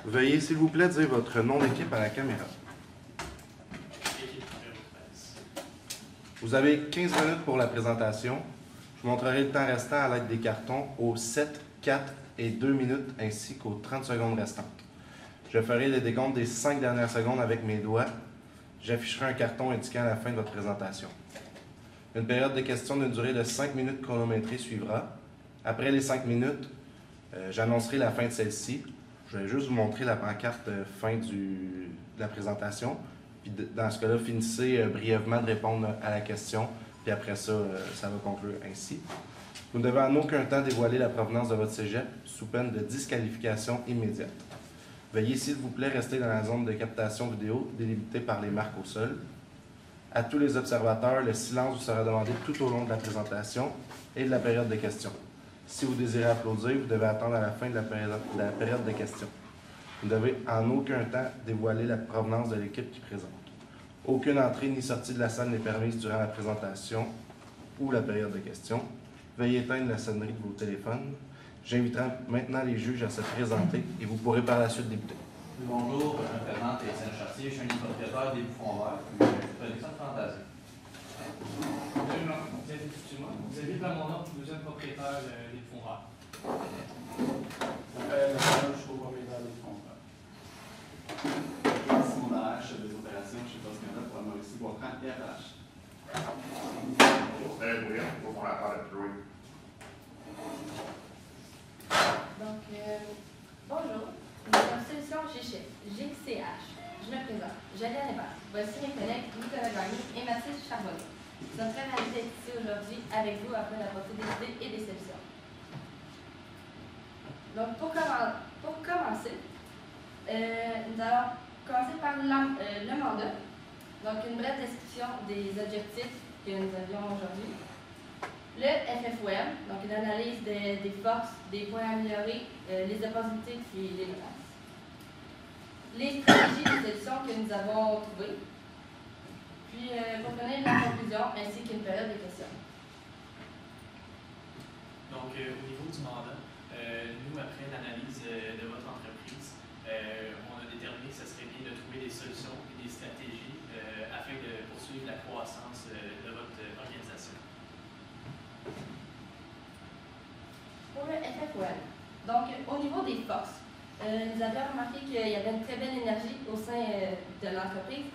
Veuillez, s'il vous plaît, dire votre nom d'équipe à la caméra. Vous avez 15 minutes pour la présentation. Je vous montrerai le temps restant à l'aide des cartons aux 7, 4 et 2 minutes ainsi qu'aux 30 secondes restantes. Je ferai le décompte des 5 dernières secondes avec mes doigts. J'afficherai un carton indiquant à la fin de votre présentation. Une période de questions d'une durée de 5 minutes chronométrée suivra. Après les 5 minutes, j'annoncerai la fin de celle-ci. Je vais juste vous montrer la pancarte fin de la présentation. Puis dans ce cas-là, finissez brièvement de répondre à la question. Puis après ça, ça va conclure ainsi. Vous ne devez en aucun temps dévoiler la provenance de votre cégep sous peine de disqualification immédiate. Veuillez, s'il vous plaît, rester dans la zone de captation vidéo délimitée par les marques au sol. À tous les observateurs, le silence vous sera demandé tout au long de la présentation et de la période de questions. Si vous désirez applaudir, vous devez attendre à la fin de la période de questions. Vous ne devez en aucun temps dévoiler la provenance de l'équipe qui présente. Aucune entrée ni sortie de la salle n'est permise durant la présentation ou la période de questions. Veuillez éteindre la sonnerie de vos téléphones. J'inviterai maintenant les juges à se présenter et vous pourrez par la suite débuter. Bonjour, je me présente Étienne Chartier, je suis un propriétaire des Bouffons Verts, puis je suis production de Fantasie. Vous avez pas mon nom, deuxième propriétaire des Bouffons Verts. Je suis copropriétaire des Bouffons Verts. Simon Dalache, chef des opérations chez Post Canada pour la Mauricie Boiscran et Appalaches. Donc, bonjour, nous sommes Solution GCH. Je me présente, Jalien Hébert. Voici mes collègues Nicolas Gagné et Mathilde Charbonneau. Nous sommes très ravis d'être ici aujourd'hui avec vous afin d'apporter des idées et des solutions. Donc, pour commencer, nous allons commencer par le mandat. Donc, une brève description des objectifs que nous avions aujourd'hui. Le FFOM, donc une analyse des forces, des points améliorés, les opportunités et les menaces. Les stratégies de solutions que nous avons trouvées. Puis, pour donner la conclusion, ainsi qu'une période de questions. Donc, au niveau du mandat, nous, après l'analyse de votre entreprise, on a déterminé que ce serait bien de trouver des solutions et des stratégies afin de poursuivre la croissance de votre organisation. Pour le FFOL, donc au niveau des forces, nous avions remarqué qu'il y avait une très belle énergie au sein de l'entreprise.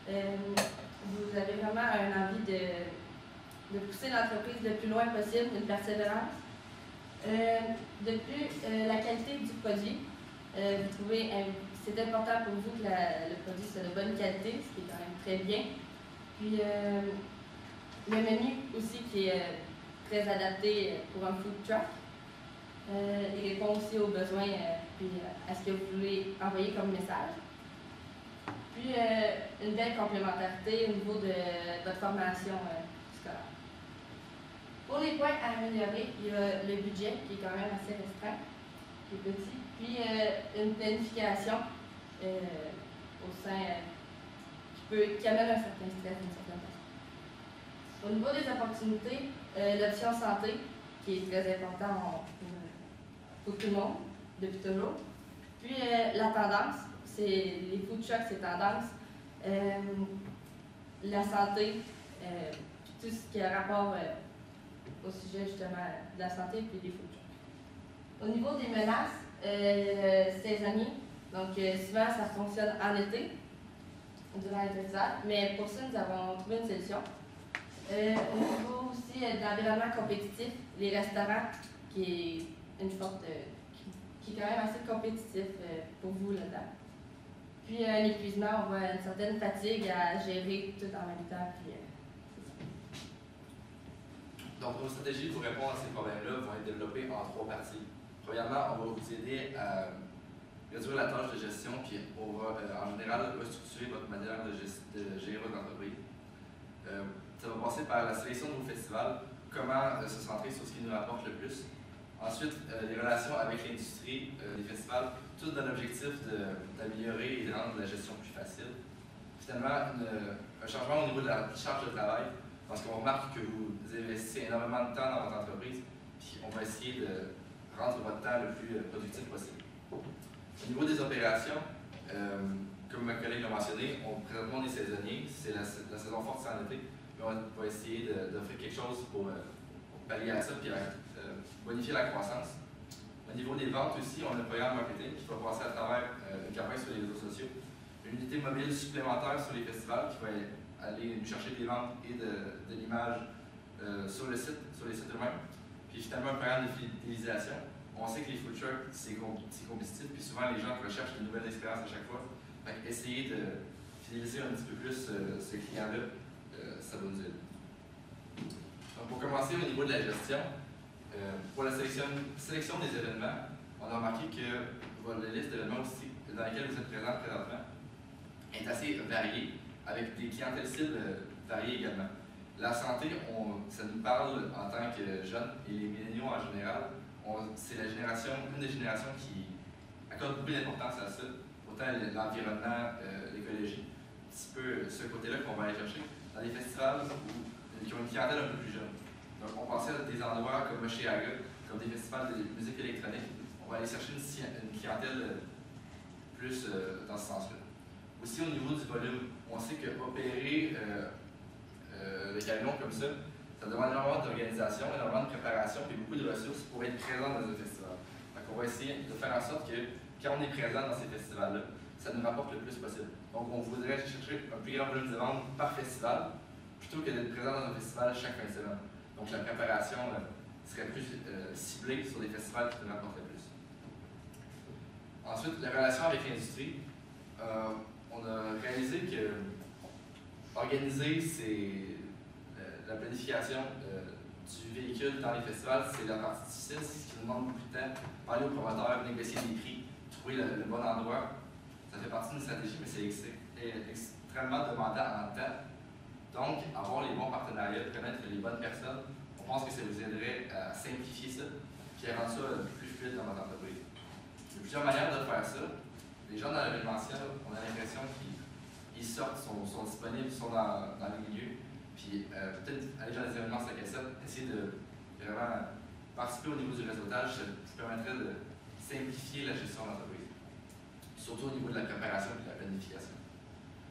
Vous avez vraiment une envie de pousser l'entreprise le plus loin possible, une persévérance. De plus, la qualité du produit. Vous trouvez c'est important pour vous que le produit soit de bonne qualité, ce qui est quand même très bien. Puis le menu aussi qui est très adapté pour un food truck. Il répond aussi aux besoins puis à ce que vous voulez envoyer comme message. Puis une belle complémentarité au niveau de votre formation scolaire. Pour les points à améliorer, il y a le budget qui est quand même assez restreint, qui est petit, puis une planification au sein qui amène un certain stress d'une certaine façon. Au niveau des opportunités, l'option santé, qui est très important pour tout le monde, depuis toujours. Puis la tendance, c'est les food trucks, c'est tendance. La santé, puis tout ce qui a rapport au sujet justement de la santé puis des food trucks. Au niveau des menaces, saisonniers, donc souvent ça fonctionne en été, durant l'hiver, mais pour ça nous avons trouvé une solution. Au niveau aussi de l'environnement compétitif, les restaurants, qui est une forte, qui est quand même assez compétitif pour vous là-dedans. Puis un épuisement, on voit une certaine fatigue à gérer tout en même temps. Puis, Donc, nos stratégies pour répondre à ces problèmes-là vont être développées en 3 parties. Premièrement, on va vous aider à réduire la tâche de gestion, puis on va en général restructurer votre manière de gérer votre entreprise. Ça va passer par la sélection de vos festivals, comment se centrer sur ce qui nous rapporte le plus. Ensuite, les relations avec l'industrie des festivals, tout dans l'objectif d'améliorer et de rendre la gestion plus facile. Finalement, un changement au niveau de la charge de travail, parce qu'on remarque que vous investissez énormément de temps dans votre entreprise, puis on va essayer de rendre votre temps le plus productif possible. Au niveau des opérations, comme ma collègue l'a mentionné, présentement on est saisonnier, c'est la saison forte c'est en été, mais on va essayer d'offrir quelque chose pour pallier à ça et bonifier la croissance. Au niveau des ventes aussi, on a un programme marketing qui va passer à travers une campagne sur les réseaux sociaux, une unité mobile supplémentaire sur les festivals qui va aller nous chercher des ventes et de l'image sur le site, sur les sites eux-mêmes. Puis finalement un programme de fidélisation. On sait que les food trucks, c'est compétitif, puis souvent les gens recherchent de nouvelles expériences à chaque fois. Fait essayer de fidéliser un petit peu plus ce client-là, ça va nous aider. Donc pour commencer au niveau de la gestion, pour la sélection des événements, on a remarqué que la liste d'événements aussi dans lesquels vous êtes présents présentement est assez variée, avec des clientèles cibles variées également. La santé, ça nous parle en tant que jeunes, et les milléniaux en général, c'est une des générations qui accorde beaucoup d'importance à ça, autant l'environnement, l'écologie, un petit peu ce côté-là qu'on va aller chercher dans les festivals qui ont une clientèle un peu plus jeune. Donc on pensait à des endroits comme Oshéaga, comme des festivals de musique électronique, on va aller chercher une clientèle plus dans ce sens-là. Aussi au niveau du volume, on sait qu'opérer le camion comme ça demande énormément d'organisation, énormément de préparation et beaucoup de ressources pour être présent dans un festival. Donc on va essayer de faire en sorte que quand on est présent dans ces festivals-là, ça nous rapporte le plus possible. Donc on voudrait chercher un plus grand volume de ventes par festival plutôt que d'être présent dans un festival chaque fin de semaine. Donc la préparation serait plus ciblée sur des festivals qui nous rapporteraient plus. Ensuite, la relation avec l'industrie. On a réalisé que organiser la planification du véhicule dans les festivals, c'est la partie difficile, c'est ce qui nous demande beaucoup de temps. Parler aux promoteurs, négocier des prix, trouver le bon endroit, ça fait partie d'une stratégie, mais c'est extrêmement demandant en temps. Donc, avoir les bons partenariats, connaître les bonnes personnes, on pense que ça vous aiderait à simplifier ça, puis à rendre ça plus fluide dans votre entreprise. Il y a plusieurs manières de faire ça. Les gens dans l'événementiel, on a l'impression qu'ils sortent, sont disponibles, sont dans les milieux. Puis peut-être aller dans les événements 5 à 7, essayer de vraiment participer au niveau du réseautage, ça permettrait de simplifier la gestion de l'entreprise. Surtout au niveau de la préparation et de la planification.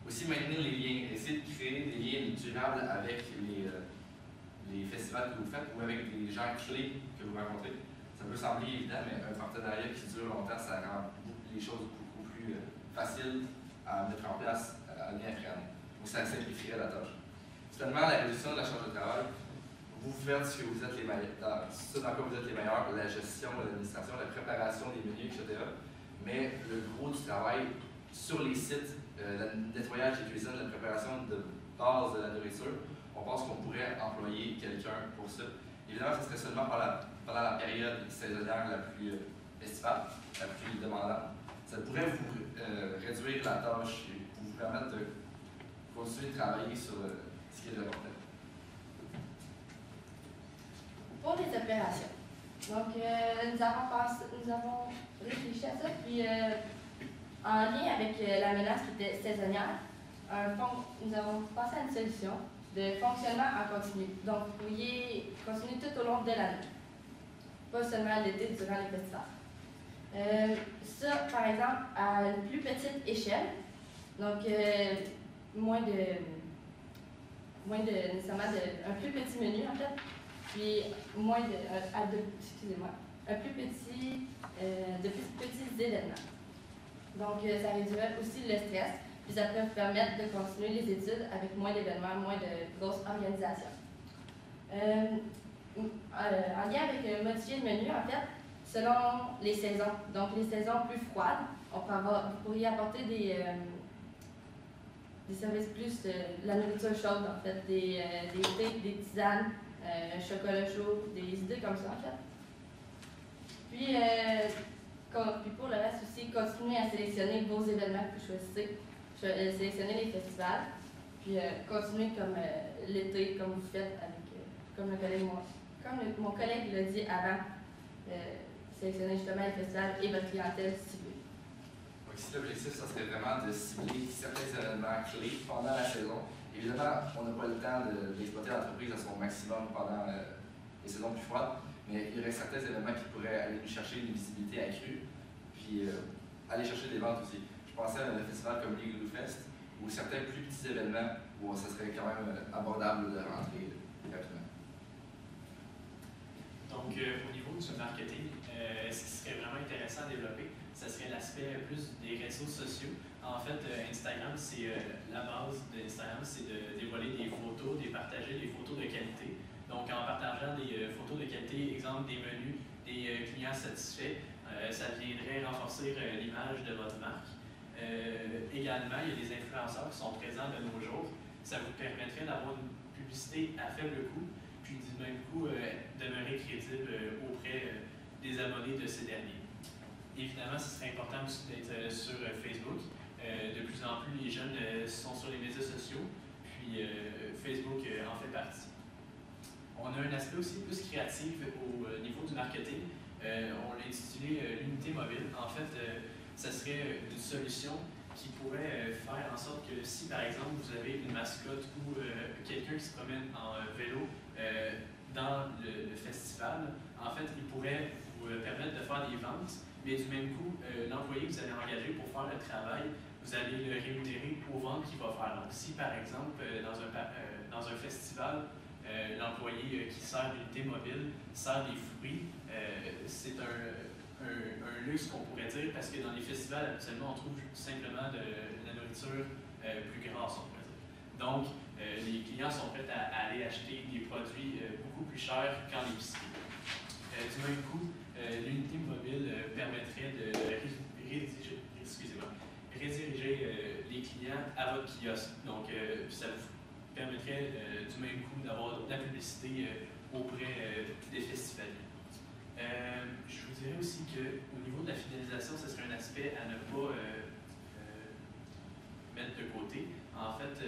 Aussi maintenir les liens, essayer de créer des liens durables avec les festivals que vous faites ou avec des gens clés que vous rencontrez. Ça peut sembler évident, mais un partenariat qui dure longtemps, ça rend les choses beaucoup plus faciles à mettre en place année après année. Donc ça simplifierait la tâche. Finalement, la réduction de la charge de travail, vous faites ce que vous êtes les meilleurs, ce dans quoi vous êtes les meilleurs, la gestion, l'administration, la préparation des menus, etc. Mais le gros du travail sur les sites, le nettoyage des cuisines, la préparation de base de la nourriture, on pense qu'on pourrait employer quelqu'un pour ça. Évidemment, ce serait seulement pendant la période saisonnière la plus estivale, la plus demandante. Ça pourrait vous réduire la tâche et vous permettre de continuer de travailler sur ce qui est important. Pour les opérations, donc nous avons réfléchi à ça, puis en lien avec la menace qui était saisonnière, nous avons pensé à une solution de fonctionnement en continu. Donc, vous pourriez continuer tout au long de l'année, pas seulement l'été durant les festivals. Ça, par exemple, à une plus petite échelle, donc nécessairement un plus petit menu en fait, puis un plus petit, de plus petits événements. Donc ça réduirait aussi le stress, puis ça peut vous permettre de continuer les études avec moins d'événements, moins de grosses organisations. En lien avec modifier le menu, en fait, selon les saisons. Donc les saisons plus froides, vous pourriez apporter des services plus la nourriture chaude en fait, des thés, des tisanes, chocolat chaud, des idées comme ça en fait. Puis pour le reste aussi, continuez à sélectionner vos événements que vous choisissez, sélectionner les festivals, puis continuez comme l'été, comme vous faites avec, comme mon collègue l'a dit avant, sélectionner justement les festivals et votre clientèle ciblée. Donc ici, l'objectif, ça serait vraiment de cibler certains événements clés pendant la saison. Évidemment, on n'a pas le temps d'exploiter l'entreprise à son maximum pendant les saisons plus froides, mais il y aurait certains événements qui pourraient aller nous chercher une visibilité accrue, puis aller chercher des ventes aussi. Je pensais à un festival comme l'Igloo Fest ou certains plus petits événements où ça serait quand même abordable de rentrer rapidement. Donc, au niveau du marketing, ce qui serait vraiment intéressant à développer, ça serait l'aspect plus des réseaux sociaux. En fait, Instagram, c'est la base d'Instagram, c'est de dévoiler des photos, de partager des photos de qualité. Donc, en partageant des photos de qualité, exemple des menus, des clients satisfaits, ça viendrait renforcer l'image de votre marque. Également, il y a des influenceurs qui sont présents de nos jours. Ça vous permettrait d'avoir une publicité à faible coût, puis du même coup demeurer crédible auprès des abonnés de ces derniers. Évidemment, ce serait important aussi d'être sur Facebook. De plus en plus, les jeunes sont sur les médias sociaux, puis Facebook en fait partie. On a un aspect aussi plus créatif au niveau du marketing. On l'a intitulé l'unité mobile. En fait, ça serait une solution qui pourrait faire en sorte que si, par exemple, vous avez une mascotte ou quelqu'un qui se promène en vélo dans le festival, en fait, il pourrait vous permettre de faire des ventes, mais du même coup, l'employé que vous allez engager pour faire le travail, vous allez le rémunérer aux ventes qu'il va faire. Donc, si, par exemple, dans un festival, l'employé qui sert l'unité mobile sert des fruits, c'est un luxe qu'on pourrait dire parce que dans les festivals, habituellement, on trouve simplement de la nourriture plus grasse, on pourrait dire. Donc, les clients sont prêts à aller acheter des produits beaucoup plus chers qu'en épicerie. Du même coup, l'unité mobile permettrait de rediriger les clients à votre kiosque. Donc, ça vous permettrait du même coup d'avoir de la publicité auprès des festivaliers. Je vous dirais aussi qu'au niveau de la fidélisation, ce serait un aspect à ne pas mettre de côté. En fait,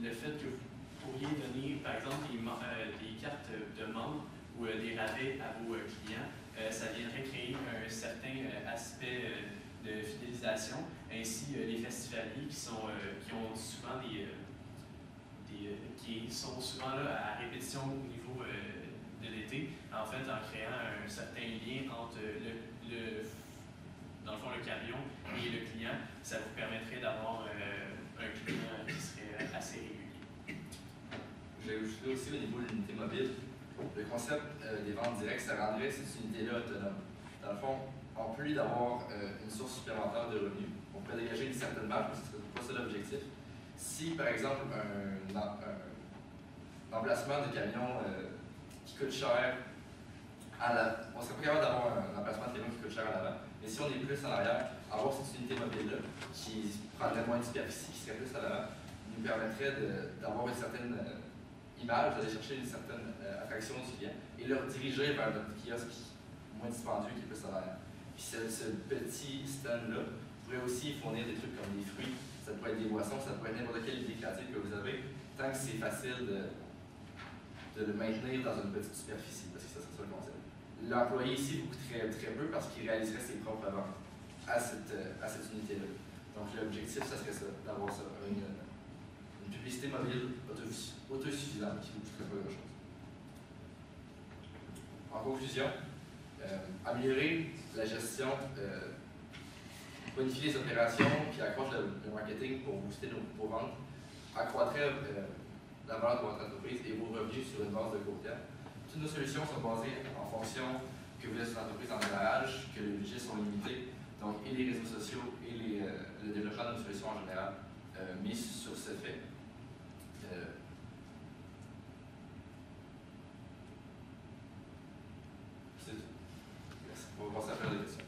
le fait que vous pourriez donner, par exemple, des cartes de membres ou des rabais à vos clients, ça viendrait créer un certain aspect de fidélisation. Ainsi, les festivaliers qui ont souvent qui sont souvent là à répétition au niveau de l'été, en fait, en créant un certain lien entre dans le fond, le camion et le client, ça vous permettrait d'avoir un client qui serait assez régulier. J'ai ajouté aussi au niveau de l'unité mobile, le concept des ventes directes, ça rendrait cette unité-là autonome. Dans le fond, en plus d'avoir une source supplémentaire de revenus, on pourrait dégager une certaine marge, parce que ce n'est pas ça l'objectif. Si, par exemple, un emplacement de camion qui coûte cher, on serait pas capable d'avoir un emplacement de camion qui coûte cher à l'avant, mais si on est plus en arrière, avoir cette unité mobile-là, qui prendrait moins de superficie, qui serait plus à l'avant, nous permettrait d'avoir une certaine image, d'aller chercher une certaine attraction du client et le rediriger vers notre kiosque moins dispendieux qui est plus à l'arrière. Puis ce petit stand-là pourrait aussi fournir des trucs comme des fruits, ça pourrait être des boissons, ça pourrait être n'importe quelle idée créative que vous avez, tant que c'est facile de le maintenir dans une petite superficie, parce que ça serait ça le concept. L'employé ici vous coûterait très peu parce qu'il réaliserait ses propres ventes à cette unité-là. Donc l'objectif, ça serait ça, d'avoir ça, une publicité mobile autosuffisante qui ne vous coûterait pas grand-chose. En conclusion, améliorer la gestion, bonifier les opérations, puis accroître le marketing pour booster vos ventes, accroîtrait la valeur de votre entreprise et vos revenus sur une base de court terme. Toutes nos solutions sont basées en fonction que vous êtes une entreprise en démarrage, que les budgets sont limités, donc et les réseaux sociaux et le développement de nos solutions en général mis sur ce fait. C'est tout. Merci. On va passer à faire des questions.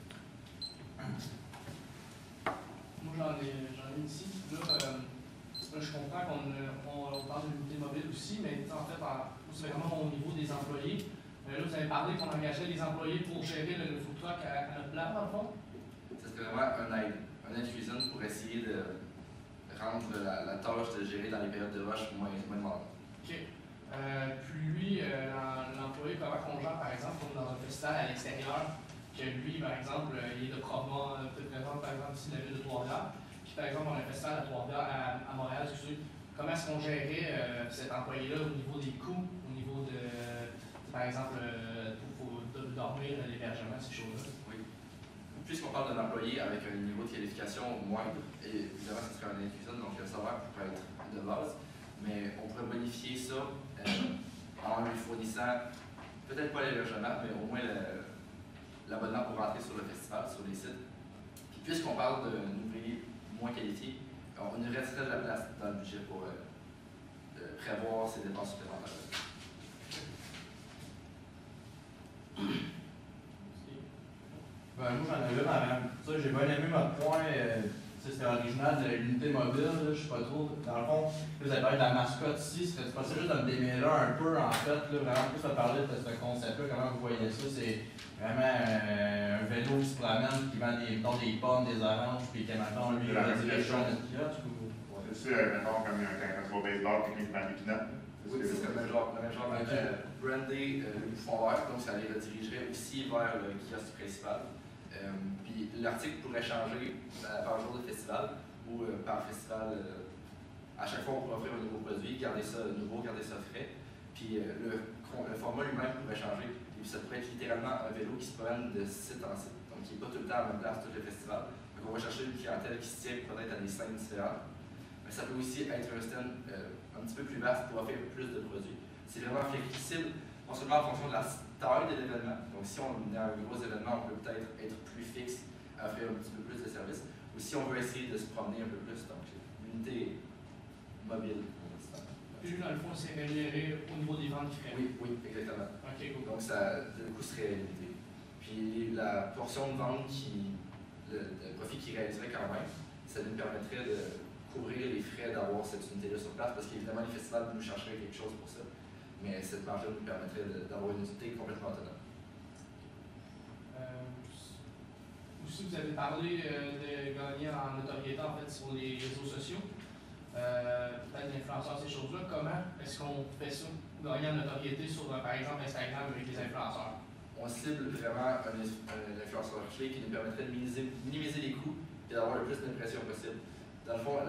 Moi, j'en ai ici. Là, je comprends qu'on parle de l'unité mobile aussi, mais en fait, c'est vraiment au niveau des employés. Là, vous avez parlé qu'on engageait les employés pour gérer le food truck à notre place, dans le fond. Ça serait vraiment un aide cuisine pour essayer de rendre la tâche de gérer dans les périodes de rush moins demandante. OK. Puis lui, l'employé, comment qu'on gère, par exemple, comme dans un festival à l'extérieur, que lui, par exemple, il est de Provence, par exemple, ici, la ville de Trois-Rivières. Puis, par exemple, on a un festival à Trois-Rivières, à Montréal, excusez. Comment est-ce qu'on gérait cet employé-là au niveau des coûts, au niveau de, par exemple, pour dormir, l'hébergement, ces choses-là? Oui. puisqu'on parle d'un employé avec un niveau de qualification moindre, et évidemment, ce serait un inclusion, donc le salaire pourrait être de base, mais on pourrait bonifier ça en lui fournissant, peut-être pas l'hébergement, mais au moins l'abonnement pour rentrer sur le festival, sur les sites. Puis puisqu'on parle d'un ouvrier moins qualifié, on nous resterait de la place dans le budget pour prévoir ces dépenses supplémentaires. Ben, moi, j'en avais avant. Ça, j'ai bien aimé votre point. C'était original de l'unité mobile. Là, je sais pas trop. Dans le fond, vous avez parlé de la mascotte ici. Serait possible juste de me démêler un peu, en fait. Là, vraiment plus de parler de ce concept-là. Comment vous voyez ça? C'est vraiment un vélo qui se promène, qui vend des pommes, des oranges, puis qui maintenant lui la dirige son kiosque. C'est mettons, comme quand tu vas au baseball, quelqu'un qui vend des pinottes. Oui, c'est le même genre. Brandé fond vert, donc ça les redirigerait aussi vers le kiosque principal. Puis l'article pourrait changer par jour de festival ou par festival. À chaque fois, on pourrait offrir un nouveau produit, garder ça nouveau, garder ça frais. Puis le format lui-même pourrait changer. Et puis ça pourrait être littéralement un vélo qui se promène de site en site. Donc qui n'est pas tout le temps à la même place tout le festival. Donc on va chercher une clientèle qui se tient peut-être à des scènes différentes. Mais ça peut aussi être un stand un petit peu plus vaste pour offrir plus de produits. C'est vraiment flexible, non seulement en fonction de la taille de l'événement. Donc si on est à un gros événement, on peut peut-être être plus fixe, à offrir un petit peu plus de services. Ou si on veut essayer de se promener un peu plus, donc l'unité mobile. Puis dans le fond, c'est amélioré au niveau des ventes qui ferait. Oui, exactement. Ok, cool. Donc le coût serait limité. Puis la portion de vente le profit qu'il réaliserait quand même, ça nous permettrait de couvrir les frais d'avoir cette unité-là sur place, parce qu'évidemment, les festivals nous chercheraient quelque chose pour ça. Mais cette marge-là nous permettrait d'avoir une unité complètement autonome. Aussi, vous avez parlé de gagner en notoriété en fait, sur les réseaux sociaux. Peut-être l'influenceur, ces choses-là. Comment est-ce qu'on fait ça? Gagner en notoriété sur, par exemple, Instagram avec les influenceurs? On cible vraiment un influenceur clé qui nous permettrait de minimiser les coûts et d'avoir le plus d'impressions possible. Dans le fond,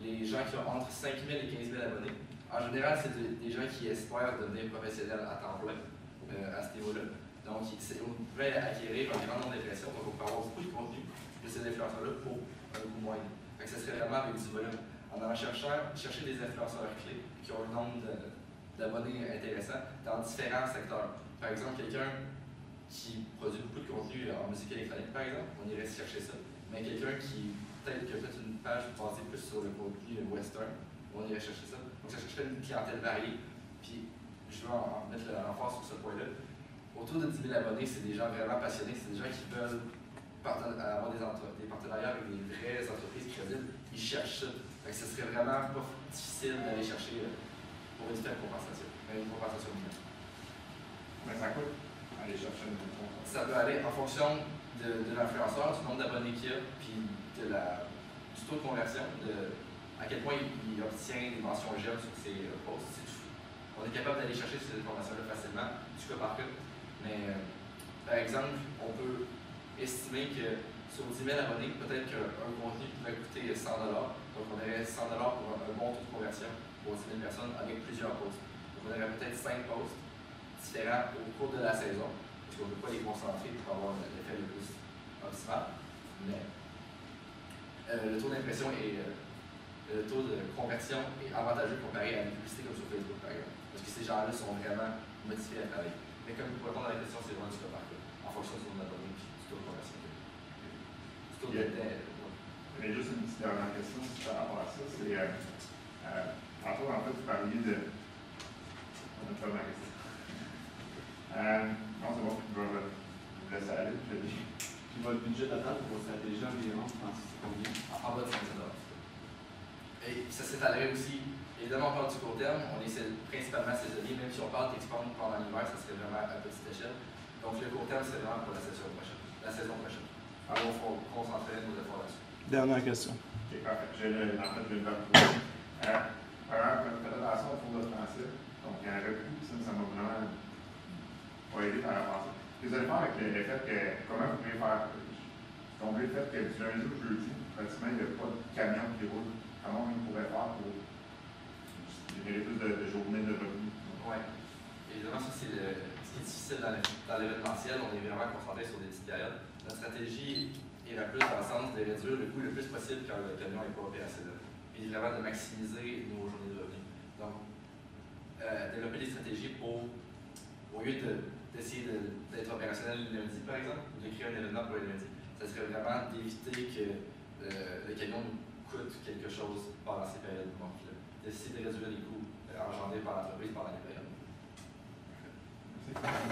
les gens qui ont entre 5 000 et 15 000 abonnés, en général, c'est des gens qui espèrent devenir professionnels à temps plein à ce niveau-là. Donc, on pourrait acquérir un grand nombre d'impressions, donc on peut avoir beaucoup de contenu de ces influenceurs-là pour un coût moyen. Donc, ça serait vraiment avec du volume. En allant chercher des influenceurs clés qui ont un nombre d'abonnés intéressants dans différents secteurs. Par exemple, quelqu'un qui produit beaucoup de contenu en musique électronique, par exemple, on irait chercher ça. Mais quelqu'un qui peut-être une page basée plus sur le contenu western, on irait chercher ça. Donc ça chercherait une clientèle variée. Puis je veux en mettre l'emphase sur ce point-là. Autour de 10 000 abonnés, c'est des gens vraiment passionnés, c'est des gens qui veulent avoir des partenariats avec des vraies entreprises crédibles. Ils cherchent ça. Donc ce serait vraiment pas difficile d'aller chercher pour une faible compensation. Une compensation minimale. Mais ça coûte aller chercher une compensation. Ça peut aller en fonction de l'influenceur, du nombre d'abonnés qu'il y a, puis du taux de conversion, à quel point il obtient des mentions j'aime sur ses posts. On est capable d'aller chercher ces informations-là facilement, du cas par cas. Mais par exemple, on peut estimer que sur 10 000 abonnés, peut-être qu'un contenu pourrait coûter 100 $. Donc on aurait 100 $ pour un bon taux de conversion pour 10 000 personnes avec plusieurs posts. Donc on aurait peut-être 5 posts différents au cours de la saison, parce qu'on ne peut pas les concentrer pour avoir l'effet le plus optimal. Mais le taux d'impression et le taux de conversion est avantageux comparé à une publicité comme sur Facebook, par exemple. Parce que ces gens-là sont vraiment motivés à travailler. Mais comme pour répondre à la question, c'est vraiment du cas par cas, en fonction du nombre d'abonnés et du taux de conversion. Du taux Mais juste une petite dernière question par rapport à ça, c'est tantôt en fait vous parliez de. On a pas ma question. Non, c'est bon, je vais vous laisser aller, je l'ai dit. Puis votre budget total pour vos stratégies environ, je pense que c'est combien? En bas de 500 $. Et ça s'étalerait aussi. Évidemment, on parle du court terme, on est principalement saisonnier, même si on parle d'expandre pendant l'hiver, ça serait vraiment à petite échelle. Donc le court terme, c'est vraiment pour la saison prochaine. Alors il faut concentrer nos efforts là-dessus. Dernière question. Ok, parfait. J'ai une note. Présentation au cours de français. Donc il y en avait beaucoup, ça m'a vraiment pas aidé par rapport à ça. Vous allez faire avec le fait que, comment vous pouvez faire, tomber le fait que du lundi au jeudi, pratiquement, il n'y a pas de camion qui roule. Comment on pourrait faire pour générer plus de journées de revenus? Oui. Évidemment, ça, c'est qui est difficile dans l'événementiel, on est vraiment concentré sur des petites périodes. Notre stratégie irait plus dans le sens de réduire le coût le plus possible quand le camion n'est pas opérationnel. Puis vraiment de maximiser nos journées de revenus. Donc, développer des stratégies pour, au lieu d'essayer d'être opérationnel le lundi, par exemple, ou de créer un événement pour le lundi, ça serait vraiment d'éviter que le camion nous coûte quelque chose pendant ces périodes de manque-là. D'essayer de réduire les coûts engendrés par l'entreprise pendant les périodes. Merci.